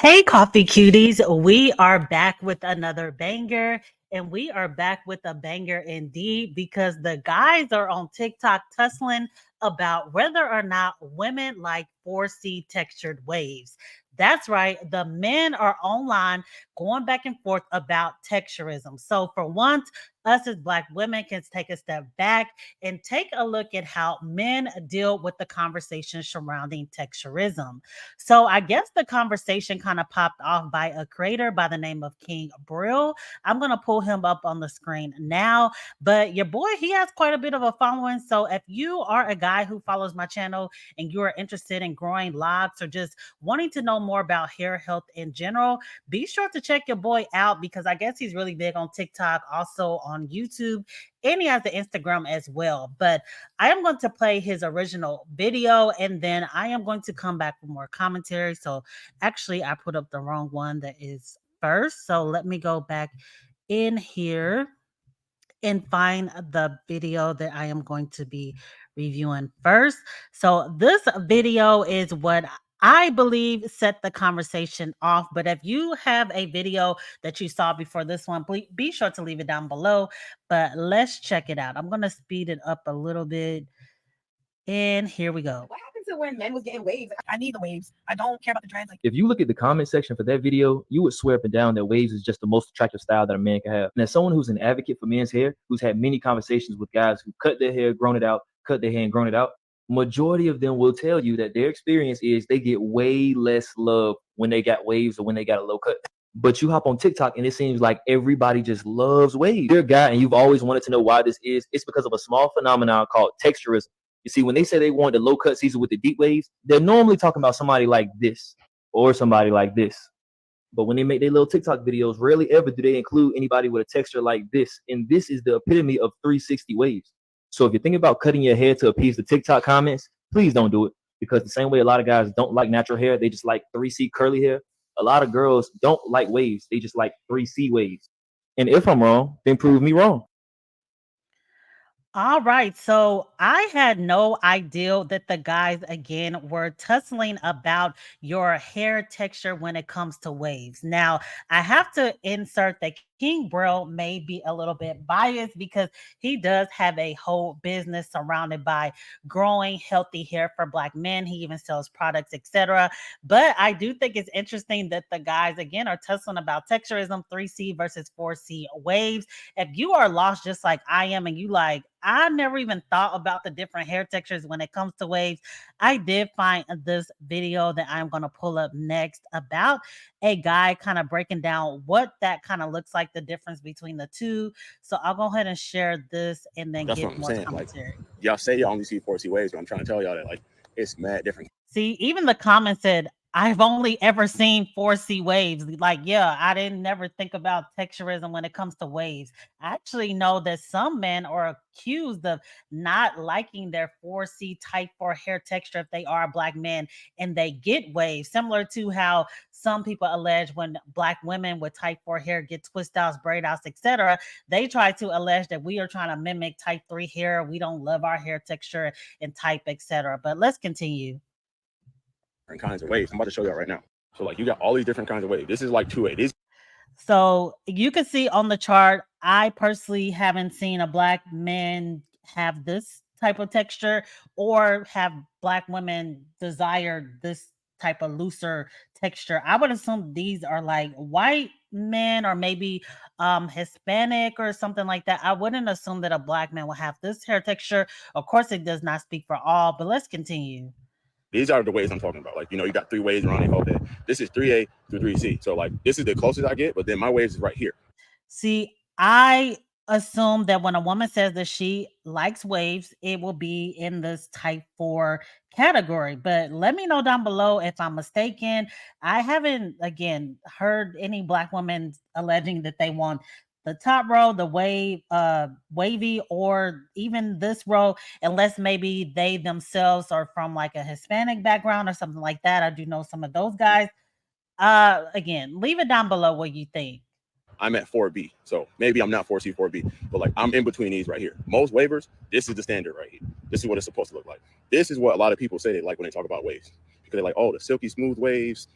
Hey, coffee cuties. We are back with another banger, and we are back with a banger indeed because the guys are on TikTok tussling about whether or not women like 4C textured waves. That's right. The men are online going back and forth about texturism. So, for once, us as Black women can take a step back and take a look at how men deal with the conversation surrounding texturism. So I guess the conversation kind of popped off by a creator by the name of King Brill. I'm gonna pull him up on the screen now. But your boy, he has quite a bit of a following. So if you are a guy who follows my channel and you are interested in growing locks or just wanting to know more about hair health in general, be sure to check your boy out because I guess he's really big on TikTok, also on YouTube, and he has the Instagram as well. But I am going to play his original video and then I am going to come back with more commentary. So actually, I put up the wrong one that is first. So let me go back in here and find the video that I am going to be reviewing first. So this video is what I believe set the conversation off. But if you have a video that you saw before this one, please be sure to leave it down below. But let's check it out. I'm going to speed it up a little bit. And here we go. What happened to when men was getting waves? I need the waves. I don't care about the dreads. Like, If you look at the comment section for that video, you would swear up and down that waves is just the most attractive style that a man can have. And as someone who's an advocate for men's hair, who's had many conversations with guys who cut their hair, grown it out, cut their hair and grown it out, majority of them will tell you that their experience is they get way less love when they got waves or when they got a low cut. But you hop on TikTok and it seems like everybody just loves waves. You're a guy and you've always wanted to know why this is. It's because of a small phenomenon called texturism. You see, when they say they want the low cut season with the deep waves, they're normally talking about somebody like this or somebody like this. But when they make their little TikTok videos, rarely ever do they include anybody with a texture like this. And this is the epitome of 360 waves. So if you're thinking about cutting your hair to appease the TikTok comments, please don't do it. Because the same way a lot of guys don't like natural hair, they just like 3C curly hair. A lot of girls don't like waves. They just like 3C waves. And if I'm wrong, then prove me wrong. All right. So I had no idea that the guys again were tussling about your hair texture when it comes to waves. Now, I have to insert that King Brill may be a little bit biased because he does have a whole business surrounded by growing healthy hair for Black men. He even sells products, etc. But I do think it's interesting that the guys again are tussling about texturism, 3C versus 4C waves. If you are lost just like I am and you like, I never even thought about the different hair textures when it comes to waves. I did find this video that I'm going to pull up next about a guy kind of breaking down what that kind of looks like, the difference between the two. So I'll go ahead and share this and then That's get what I'm more saying. commentary. Like, y'all say y'all only see 4C waves, but I'm trying to tell y'all that like it's mad different. See, even the comment said, I've only ever seen 4C waves. Like, yeah, I didn't never think about texturism when it comes to waves. I actually know that some men are accused of not liking their 4C type 4 hair texture if they are a Black man and they get waves, similar to how some people allege when Black women with type 4 hair get twist outs, braid outs, etc. They try to allege that we are trying to mimic type 3 hair. We don't love our hair texture and type, etc. But let's continue. Kinds of waves. I'm about to show y'all right now. So like you got all these different kinds of waves. This is like 2A. This So you can see on the chart, I personally haven't seen a Black man have this type of texture or have Black women desire this type of looser texture. I would assume these are like white men or maybe Hispanic or something like that. I wouldn't assume that a Black man will have this hair texture. Of course, it does not speak for all, but let's continue. these are the waves I'm talking about. Like, you know, you got 3 waves around the whole head. This is 3A through 3C. So like this is the closest I get, but then my waves is right here. See, I assume that when a woman says that she likes waves, it will be in this type 4 category. But let me know down below if I'm mistaken. I haven't, again, heard any Black women alleging that they want the top row, the wavy, or even this row, unless maybe they themselves are from like a Hispanic background or something like that. I do know some of those guys. Again, leave it down below what you think. I'm at 4B. So maybe I'm not 4C, 4B, but like I'm in between these right here. Most waivers, this is the standard right here. This is what it's supposed to look like. This is what a lot of people say they like when they talk about waves. because they're like, oh, the silky smooth waves.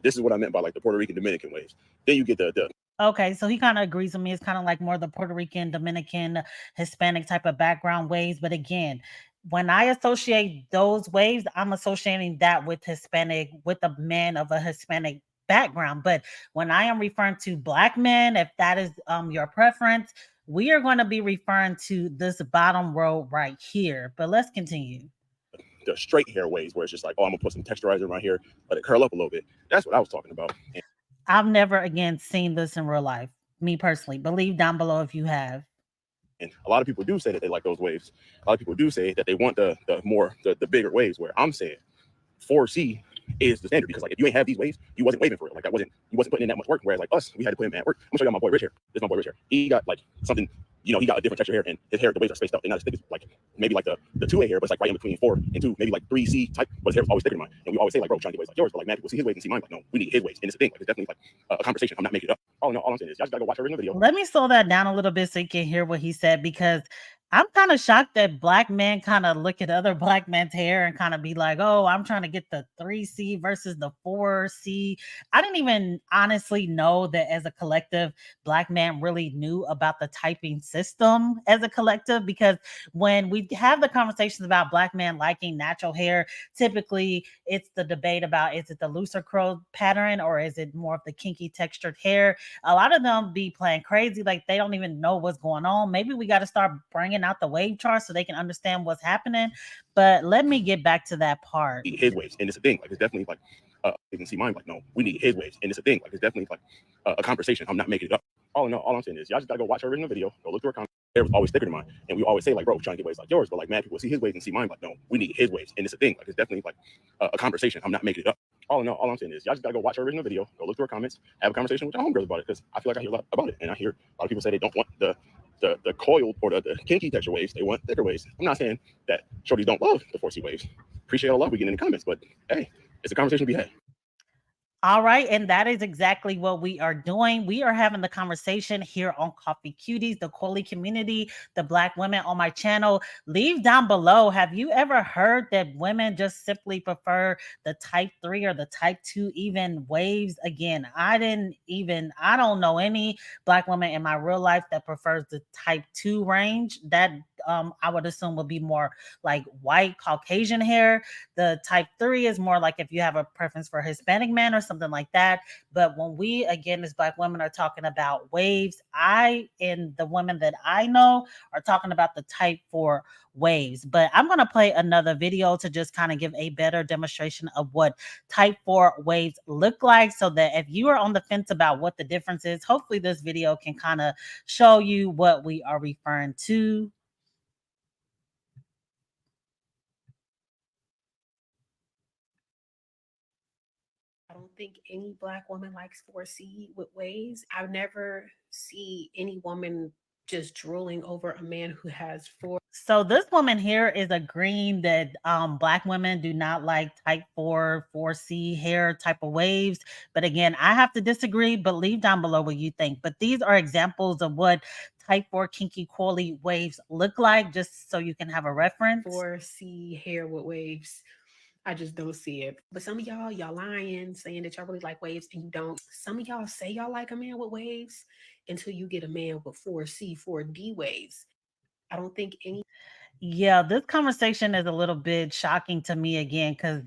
This is what I meant by like the Puerto Rican Dominican waves. Then you get the Okay, so he kind of agrees with me. It's kind of like more the Puerto Rican, Dominican, Hispanic type of background waves. But again, when I associate those waves, I'm associating that with Hispanic, with a man of a Hispanic background. But when I am referring to black men, if that is your preference, we are going to be referring to this bottom row right here. But let's continue. the straight hair waves where it's just like, oh, I'm gonna put some texturizer around here, let it curl up a little bit. That's what I was talking about. I've never again seen this in real life, me personally. Believe down below if you have. And a lot of people do say that they like those waves. A lot of people do say that they want the bigger waves. Where I'm saying 4C is the standard, because like if you ain't have these waves, you wasn't waving for it. Like you wasn't putting in that much work. Whereas like us, we had to put in mad work. I'm gonna show you my boy Rich here. This is my boy Rich here. He got like something, you know, he got a different texture hair, and his hair, the waves are spaced out. They're not as thick as like maybe like the 2A hair, but it's like right in between 4 and 2, maybe like 3C type. But his hair was always thicker than mine. And we always say like, bro, trying to get waves like yours, but like mad people see his waves and see mine. Like, no, we need his waves. And it's a thing. Like it's definitely like a conversation. I'm not making it up. Oh no, all I'm saying is y'all just gotta go watch her original video. Let me slow that down a little bit so you can hear what he said, because I'm kind of shocked that black men kind of look at other black men's hair and kind of be like, oh, I'm trying to get the 3C versus the 4C. I didn't even honestly know that as a collective, black men really knew about the typing system as a collective, because when we have the conversations about black men liking natural hair, typically it's the debate about, is it the looser curl pattern or is it more of the kinky textured hair? A lot of them be playing crazy, like they don't even know what's going on. Maybe we got to start bringing out the wave chart so they can understand what's happening. But let me get back to that part. His waves, and it's a thing. Like it's definitely like you can see mine. Like no, we need his waves, and it's a thing. Like it's definitely like a conversation. I'm not making it up. All in all I'm saying is y'all just gotta go watch her original video. Go look through her comments. Hair was always thicker than mine, and we always say like, bro, we're trying to get waves like yours, but like mad people see his waves and see mine. Like no, we need his waves, and it's a thing. Like it's definitely like a conversation. I'm not making it up. All in all I'm saying is y'all just gotta go watch her original video. Go look through her comments. Have a conversation with your homegirls about it, because I feel like I hear a lot about it, and I hear a lot of people say they don't want the coiled or the kinky texture waves. They want thicker waves. I'm not saying that shorties don't love the 4C waves. Appreciate all the love we get in the comments, but hey, it's a conversation to be had. All right, and that is exactly what we are doing. We are having the conversation here on Coffee Cuties, the Coley community, the black women on my channel. Leave down below, have you ever heard that women just simply prefer the type 3 or the type 2 even waves? Again, I don't know any black woman in my real life that prefers the type 2 range. That I would assume would be more like white Caucasian hair. The type 3 is more like if you have a preference for Hispanic men or something like that. But when we, again, as black women are talking about waves, I and the women that I know are talking about the type 4 waves. But I'm going to play another video to just kind of give a better demonstration of what type 4 waves look like, so that if you are on the fence about what the difference is, hopefully this video can kind of show you what we are referring to. I don't think any black woman likes 4C with waves. I've never see any woman just drooling over a man who has 4. So this woman here is agreeing that black women do not like type 4C hair type of waves. But again, I have to disagree, but leave down below what you think. But these are examples of what type 4 kinky coily waves look like, just so you can have a reference. 4C hair with waves. I just don't see it. But some of y'all lying, saying that y'all really like waves and you don't. Some of y'all say y'all like a man with waves until you get a man with 4C, 4D waves. I don't think any. Yeah, this conversation is a little bit shocking to me again, because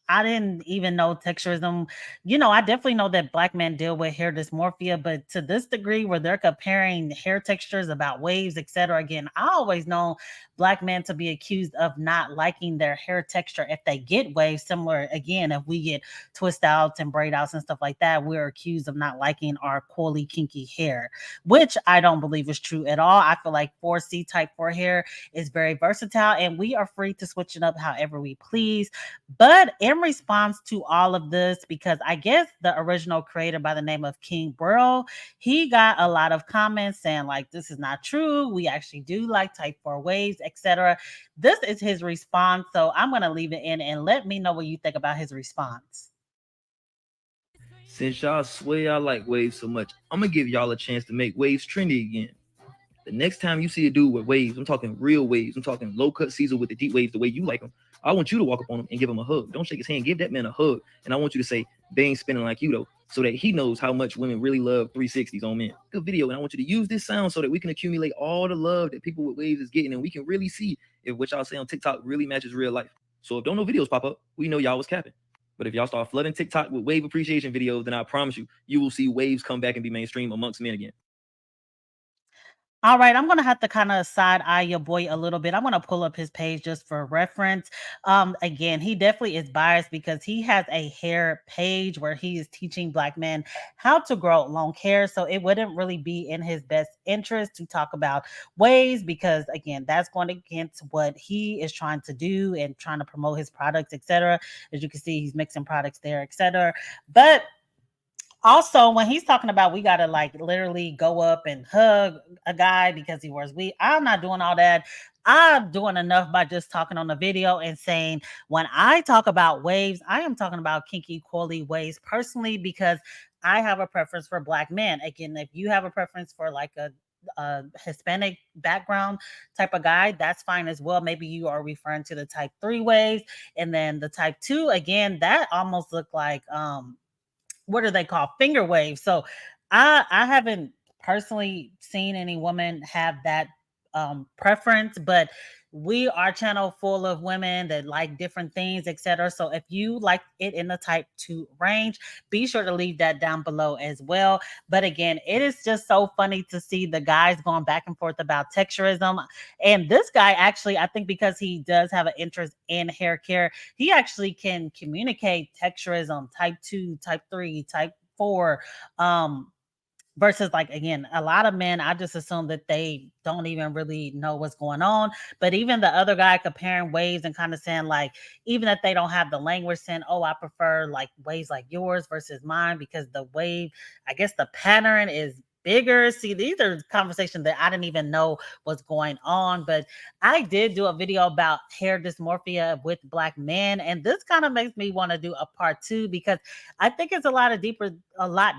I didn't even know texturism. You know, I definitely know that black men deal with hair dysmorphia, but to this degree where they're comparing hair textures about waves, etc. Again, I always know black men to be accused of not liking their hair texture if they get waves. Similar, again, if we get twist outs and braid outs and stuff like that, we're accused of not liking our coily, kinky hair, which I don't believe is true at all. I feel like 4C type 4 hair is very versatile, and we are free to switch it up however we please. But in response to all of this, because I guess the original creator by the name of King Burrow, he got a lot of comments saying like, this is not true. We actually do like type 4 waves, etc. This is his response. So I'm going to leave it in and let me know what you think about his response. Since y'all swear y'all like waves so much, I'm gonna give y'all a chance to make waves trendy again. The next time you see a dude with waves, I'm talking real waves, I'm talking low cut Caesar with the deep waves the way you like them, I want you to walk up on him and give him a hug. Don't shake his hand. Give that man a hug. And I want you to say, they ain't spinning like you though, so that he knows how much women really love 360s on men. Good video. And I want you to use this sound so that we can accumulate all the love that people with waves is getting, and we can really see if what y'all say on TikTok really matches real life. So if don't no videos pop up, we know y'all was capping. But if y'all start flooding TikTok with wave appreciation videos, then I promise you, you will see waves come back and be mainstream amongst men again. All right, I'm going to have to kind of side eye your boy a little bit. I'm going to pull up his page just for reference. Again, he definitely is biased because he has a hair page where he is teaching Black men how to grow long hair. So it wouldn't really be in his best interest to talk about waves because, again, that's going against what he is trying to do and trying to promote his products, etc. As you can see, he's mixing products there, etc. But also, when he's talking about we gotta like literally go up and hug a guy because he wears weave, I'm not doing all that. I'm doing enough by just talking on the video and saying when I talk about waves, I am talking about kinky quality waves personally because I have a preference for Black men. Again, if you have a preference for like a Hispanic background type of guy, that's fine as well. Maybe you are referring to the type 3 waves, and then the type 2, again, that almost look like what are they called, finger waves. So I haven't personally seen any woman have that preference, but we are channel full of women that like different things, etc. So if you like it in the type 2 range, be sure to leave that down below as well. But again, it is just so funny to see the guys going back and forth about texturism. And this guy actually, I think because he does have an interest in hair care, he actually can communicate texturism, type 2, type 3, type 4, versus like, again, a lot of men, I just assume that they don't even really know what's going on. But even the other guy comparing waves and kind of saying like, even if they don't have the language, saying, oh, I prefer like waves like yours versus mine because the wave, I guess the pattern is bigger. See, these are conversations that I didn't even know was going on. But I did do a video about hair dysmorphia with Black men, and this kind of makes me want to do a part 2 because I think it's a lot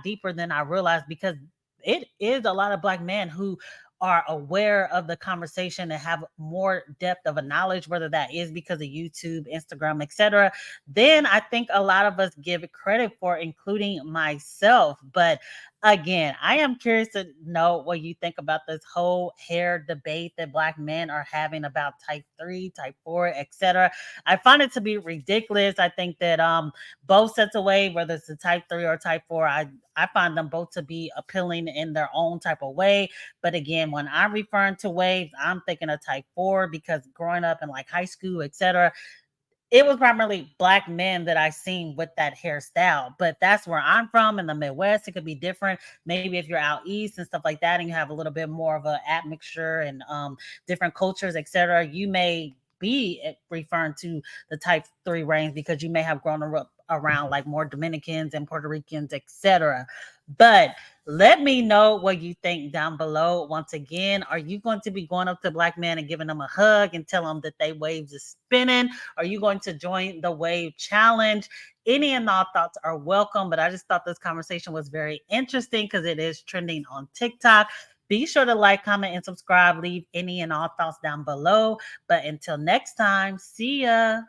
deeper than I realized, because it is a lot of Black men who are aware of the conversation and have more depth of a knowledge, whether that is because of YouTube, Instagram, etc. Then I think a lot of us give it credit for, including myself. But again, I am curious to know what you think about this whole hair debate that Black men are having about type 3, type 4, etc. I find it to be ridiculous. I think that both sets of wave, whether it's the type 3 or type 4, I find them both to be appealing in their own type of way. But again, when I'm referring to waves, I'm thinking of type 4 because growing up in like high school, etc., it was primarily Black men that I seen with that hairstyle. But that's where I'm from in the Midwest. It could be different. Maybe if you're out east and stuff like that, and you have a little bit more of an admixture and different cultures, etc., you may be referring to the type 3 range because you may have grown up around like more Dominicans and Puerto Ricans, etc. But let me know what you think down below. Once again, are you going to be going up to Black men and giving them a hug and tell them that they waves is spinning? Are you going to join the wave challenge? Any and all thoughts are welcome, but I just thought this conversation was very interesting because it is trending on TikTok. Be sure to like, comment, and subscribe. Leave any and all thoughts down below. But until next time, see ya.